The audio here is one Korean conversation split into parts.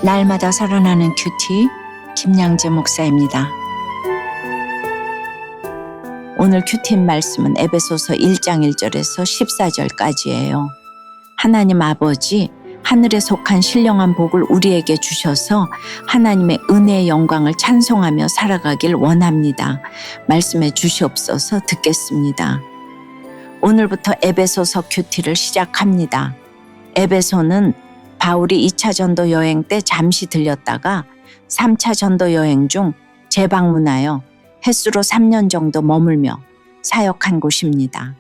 날마다 살아나는 큐티 김양재 목사입니다. 오늘 큐티 말씀은 에베소서 1장 1절에서 14절까지예요. 하나님 아버지, 하늘에 속한 신령한 복을 우리에게 주셔서 하나님의 은혜의 영광을 찬송하며 살아가길 원합니다. 말씀해 주시옵소서. 듣겠습니다. 오늘부터 에베소서 큐티를 시작합니다. 에베소는 바울이 2차 전도 여행 때 잠시 들렸다가 3차 전도 여행 중 재방문하여 햇수로 3년 정도 머물며 사역한 곳입니다.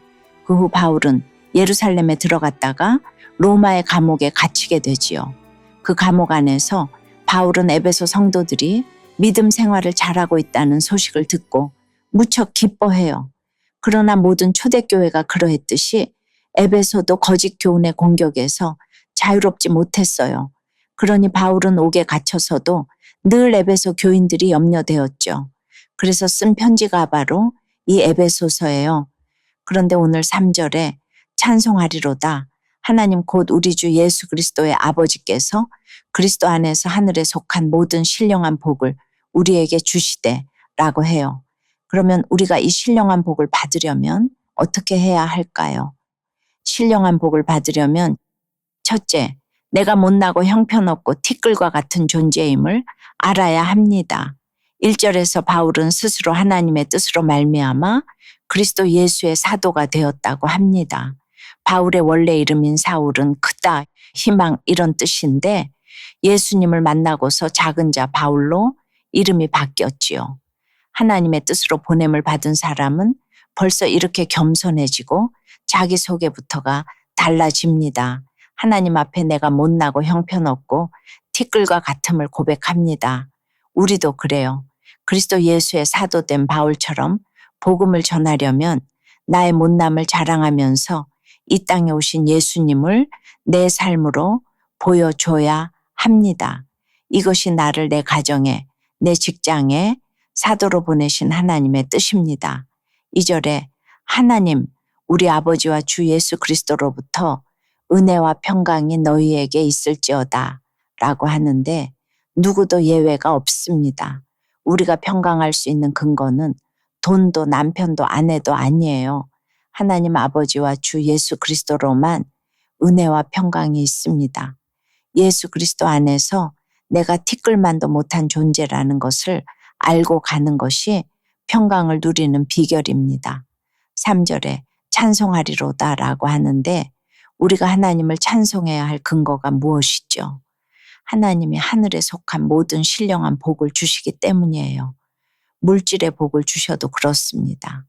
그 후 바울은 예루살렘에 들어갔다가 로마의 감옥에 갇히게 되지요. 그 감옥 안에서 바울은 에베소 성도들이 믿음 생활을 잘하고 있다는 소식을 듣고 무척 기뻐해요. 그러나 모든 초대교회가 그러했듯이 에베소도 거짓 교훈의 공격에서 자유롭지 못했어요. 그러니 바울은 옥에 갇혀서도 늘 에베소 교인들이 염려되었죠. 그래서 쓴 편지가 바로 이 에베소서예요. 그런데 오늘 3절에 찬송하리로다. 하나님 곧 우리 주 예수 그리스도의 아버지께서 그리스도 안에서 하늘에 속한 모든 신령한 복을 우리에게 주시되 라고 해요. 그러면 우리가 이 신령한 복을 받으려면 어떻게 해야 할까요? 신령한 복을 받으려면 첫째, 내가 못나고 형편없고 티끌과 같은 존재임을 알아야 합니다. 1절에서 바울은 스스로 하나님의 뜻으로 말미암아 그리스도 예수의 사도가 되었다고 합니다. 바울의 원래 이름인 사울은 크다, 희망 이런 뜻인데 예수님을 만나고서 작은 자 바울로 이름이 바뀌었지요. 하나님의 뜻으로 보냄을 받은 사람은 벌써 이렇게 겸손해지고 자기소개부터가 달라집니다. 하나님 앞에 내가 못나고 형편없고 티끌과 같음을 고백합니다. 우리도 그래요. 그리스도 예수의 사도된 바울처럼 복음을 전하려면 나의 못남을 자랑하면서 이 땅에 오신 예수님을 내 삶으로 보여줘야 합니다. 이것이 나를 내 가정에, 내 직장에 사도로 보내신 하나님의 뜻입니다. 2절에 하나님, 우리 아버지와 주 예수 그리스도로부터 은혜와 평강이 너희에게 있을지어다 라고 하는데 누구도 예외가 없습니다. 우리가 평강할 수 있는 근거는 돈도 남편도 아내도 아니에요. 하나님 아버지와 주 예수 그리스도로만 은혜와 평강이 있습니다. 예수 그리스도 안에서 내가 티끌만도 못한 존재라는 것을 알고 가는 것이 평강을 누리는 비결입니다. 3절에 찬송하리로다 라고 하는데 우리가 하나님을 찬송해야 할 근거가 무엇이죠? 하나님이 하늘에 속한 모든 신령한 복을 주시기 때문이에요. 물질의 복을 주셔도 그렇습니다.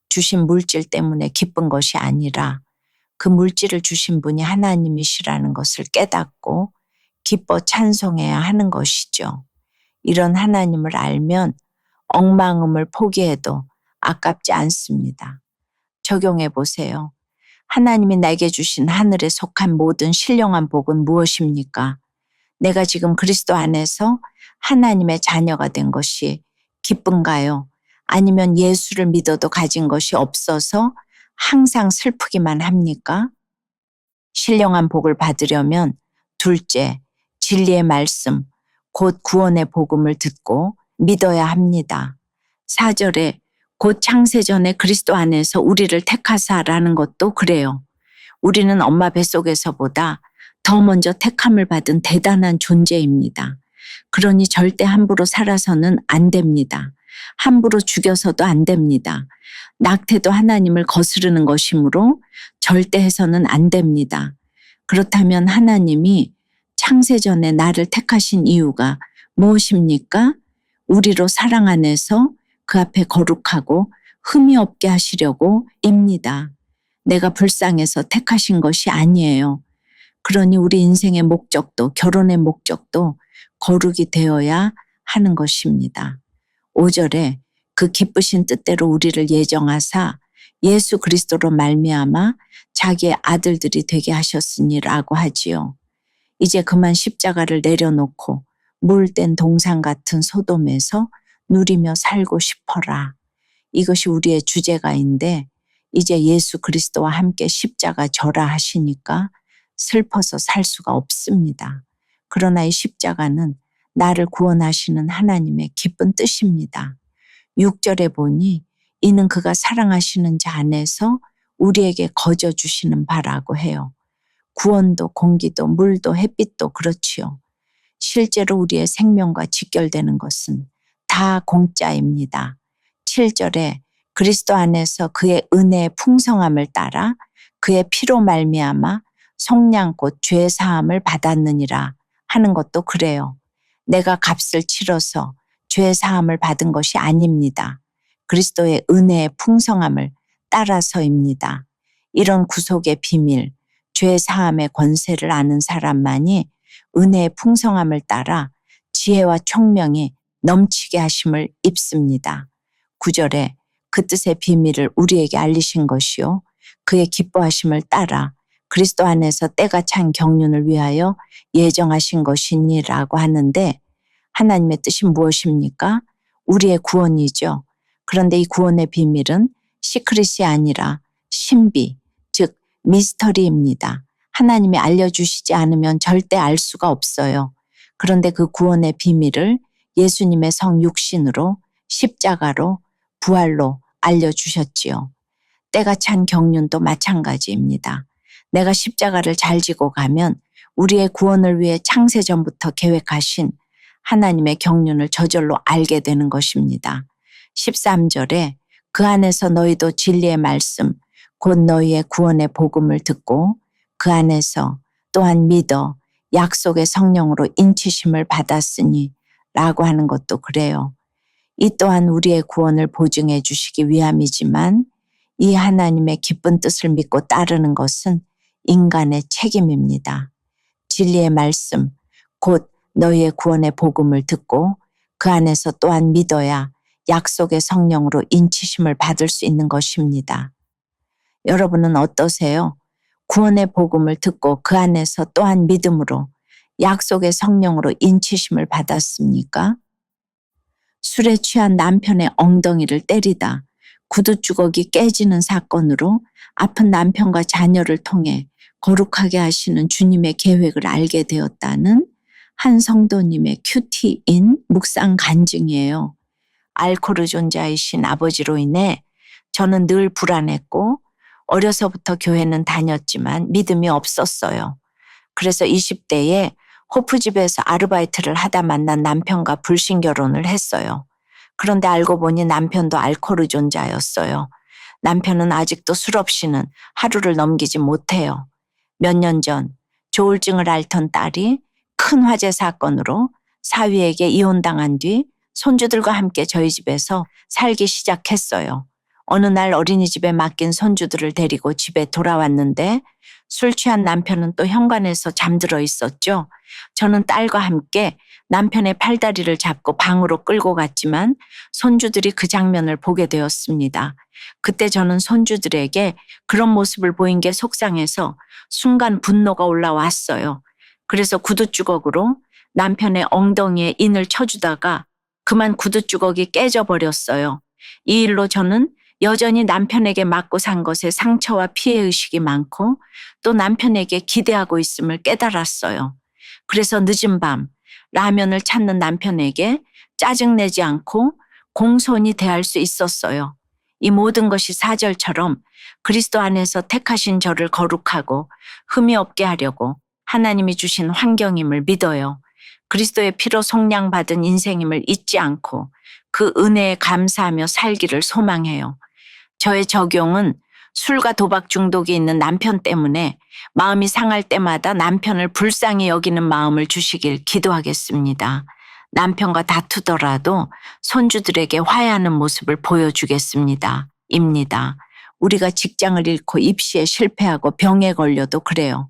주신 물질 때문에 기쁜 것이 아니라 그 물질을 주신 분이 하나님이시라는 것을 깨닫고 기뻐 찬송해야 하는 것이죠. 이런 하나님을 알면 억망음을 포기해도 아깝지 않습니다. 적용해 보세요. 하나님이 내게 주신 하늘에 속한 모든 신령한 복은 무엇입니까? 내가 지금 그리스도 안에서 하나님의 자녀가 된 것이 기쁜가요? 아니면 예수를 믿어도 가진 것이 없어서 항상 슬프기만 합니까? 신령한 복을 받으려면 둘째, 진리의 말씀, 곧 구원의 복음을 듣고 믿어야 합니다. 4절에 곧 창세전에 그리스도 안에서 우리를 택하사라는 것도 그래요. 우리는 엄마 뱃속에서보다 더 먼저 택함을 받은 대단한 존재입니다. 그러니 절대 함부로 살아서는 안 됩니다. 함부로 죽여서도 안 됩니다. 낙태도 하나님을 거스르는 것이므로 절대 해서는 안 됩니다. 그렇다면 하나님이 창세전에 나를 택하신 이유가 무엇입니까? 우리로 사랑 안에서 그 앞에 거룩하고 흠이 없게 하시려고 입니다. 내가 불쌍해서 택하신 것이 아니에요. 그러니 우리 인생의 목적도 결혼의 목적도 거룩이 되어야 하는 것입니다. 5절에 그 기쁘신 뜻대로 우리를 예정하사 예수 그리스도로 말미암아 자기의 아들들이 되게 하셨으니라고 하지요. 이제 그만 십자가를 내려놓고 물된 동상 같은 소돔에서 누리며 살고 싶어라. 이것이 우리의 주제가인데 이제 예수 그리스도와 함께 십자가 져라 하시니까 슬퍼서 살 수가 없습니다. 그러나 이 십자가는 나를 구원하시는 하나님의 기쁜 뜻입니다. 6절에 보니 이는 그가 사랑하시는 자 안에서 우리에게 거저 주시는 바라고 해요. 구원도 공기도 물도 햇빛도 그렇지요. 실제로 우리의 생명과 직결되는 것은 다 공짜입니다. 7절에 그리스도 안에서 그의 은혜의 풍성함을 따라 그의 피로 말미암아 속량 곧 죄 사함을 받았느니라 하는 것도 그래요. 내가 값을 치러서 죄 사함을 받은 것이 아닙니다. 그리스도의 은혜의 풍성함을 따라서입니다. 이런 구속의 비밀, 죄 사함의 권세를 아는 사람만이 은혜의 풍성함을 따라 지혜와 총명이 넘치게 하심을 입습니다. 9절에 그 뜻의 비밀을 우리에게 알리신 것이요 그의 기뻐하심을 따라 그리스도 안에서 때가 찬 경륜을 위하여 예정하신 것이니라고 하는데 하나님의 뜻이 무엇입니까? 우리의 구원이죠. 그런데 이 구원의 비밀은 시크릿이 아니라 신비, 즉 미스터리입니다. 하나님이 알려주시지 않으면 절대 알 수가 없어요. 그런데 그 구원의 비밀을 예수님의 성육신으로 십자가로 부활로 알려주셨지요. 때가 찬 경륜도 마찬가지입니다. 내가 십자가를 잘 지고 가면 우리의 구원을 위해 창세전부터 계획하신 하나님의 경륜을 저절로 알게 되는 것입니다. 13절에 그 안에서 너희도 진리의 말씀 곧 너희의 구원의 복음을 듣고 그 안에서 또한 믿어 약속의 성령으로 인치심을 받았으니 라고 하는 것도 그래요. 이 또한 우리의 구원을 보증해 주시기 위함이지만 이 하나님의 기쁜 뜻을 믿고 따르는 것은 인간의 책임입니다. 진리의 말씀 곧 너희의 구원의 복음을 듣고 그 안에서 또한 믿어야 약속의 성령으로 인치심을 받을 수 있는 것입니다. 여러분은 어떠세요? 구원의 복음을 듣고 그 안에서 또한 믿음으로 약속의 성령으로 인치심을 받았습니까? 술에 취한 남편의 엉덩이를 때리다 구두 주걱이 깨지는 사건으로 아픈 남편과 자녀를 통해 거룩하게 하시는 주님의 계획을 알게 되었다는 한 성도님의 큐티인 묵상 간증이에요. 알코르존자이신 아버지로 인해 저는 늘 불안했고 어려서부터 교회는 다녔지만 믿음이 없었어요. 그래서 20대에 호프집에서 아르바이트를 하다 만난 남편과 불신 결혼을 했어요. 그런데 알고 보니 남편도 알코르존자였어요. 남편은 아직도 술 없이는 하루를 넘기지 못해요. 몇 년 전 조울증을 앓던 딸이 큰 화재 사건으로 사위에게 이혼당한 뒤 손주들과 함께 저희 집에서 살기 시작했어요. 어느 날 어린이집에 맡긴 손주들을 데리고 집에 돌아왔는데 술 취한 남편은 또 현관에서 잠들어 있었죠. 저는 딸과 함께 남편의 팔다리를 잡고 방으로 끌고 갔지만 손주들이 그 장면을 보게 되었습니다. 그때 저는 손주들에게 그런 모습을 보인 게 속상해서 순간 분노가 올라왔어요. 그래서 구두주걱으로 남편의 엉덩이에 인을 쳐주다가 그만 구두주걱이 깨져버렸어요. 이 일로 저는 여전히 남편에게 맞고 산 것에 상처와 피해의식이 많고 또 남편에게 기대하고 있음을 깨달았어요. 그래서 늦은 밤 라면을 찾는 남편에게 짜증내지 않고 공손히 대할 수 있었어요. 이 모든 것이 4절처럼 그리스도 안에서 택하신 저를 거룩하고 흠이 없게 하려고 하나님이 주신 환경임을 믿어요. 그리스도의 피로 속량받은 인생임을 잊지 않고 그 은혜에 감사하며 살기를 소망해요. 저의 적용은 술과 도박 중독이 있는 남편 때문에 마음이 상할 때마다 남편을 불쌍히 여기는 마음을 주시길 기도하겠습니다. 남편과 다투더라도 손주들에게 화해하는 모습을 보여주겠습니다. 입니다. 우리가 직장을 잃고 입시에 실패하고 병에 걸려도 그래요.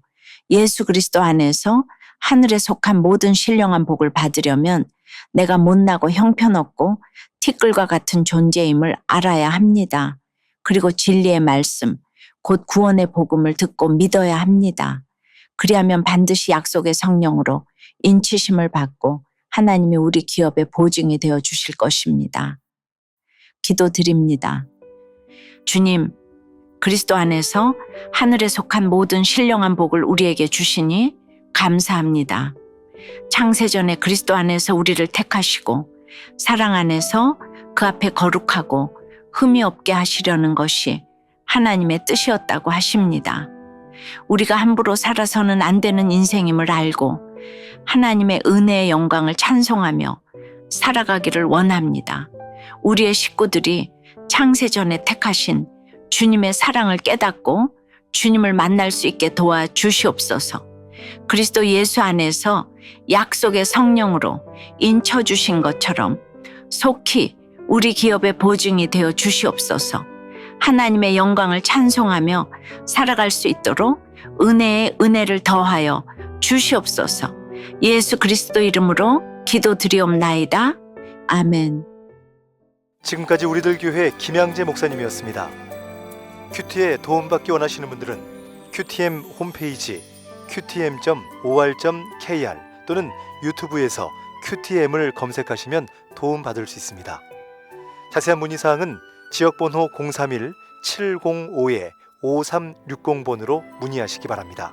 예수 그리스도 안에서 하늘에 속한 모든 신령한 복을 받으려면 내가 못나고 형편없고 티끌과 같은 존재임을 알아야 합니다. 그리고 진리의 말씀, 곧 구원의 복음을 듣고 믿어야 합니다. 그리하면 반드시 약속의 성령으로 인치심을 받고 하나님이 우리 기업의 보증이 되어 주실 것입니다. 기도드립니다. 주님, 그리스도 안에서 하늘에 속한 모든 신령한 복을 우리에게 주시니 감사합니다. 창세전에 그리스도 안에서 우리를 택하시고 사랑 안에서 그 앞에 거룩하고 흠이 없게 하시려는 것이 하나님의 뜻이었다고 하십니다. 우리가 함부로 살아서는 안 되는 인생임을 알고 하나님의 은혜의 영광을 찬송하며 살아가기를 원합니다. 우리의 식구들이 창세전에 택하신 주님의 사랑을 깨닫고 주님을 만날 수 있게 도와주시옵소서. 그리스도 예수 안에서 약속의 성령으로 인쳐주신 것처럼 속히 우리 기업의 보증이 되어 주시옵소서. 하나님의 영광을 찬송하며 살아갈 수 있도록 은혜에 은혜를 더하여 주시옵소서. 예수 그리스도 이름으로 기도드리옵나이다. 아멘. 지금까지 우리들 교회 김양재 목사님이었습니다. 큐티에 도움받기 원하시는 분들은 QTM 홈페이지 qtm.or.kr 또는 유튜브에서 QTM을 검색하시면 도움받을 수 있습니다. 자세한 문의사항은 지역번호 031-705-5360번으로 문의하시기 바랍니다.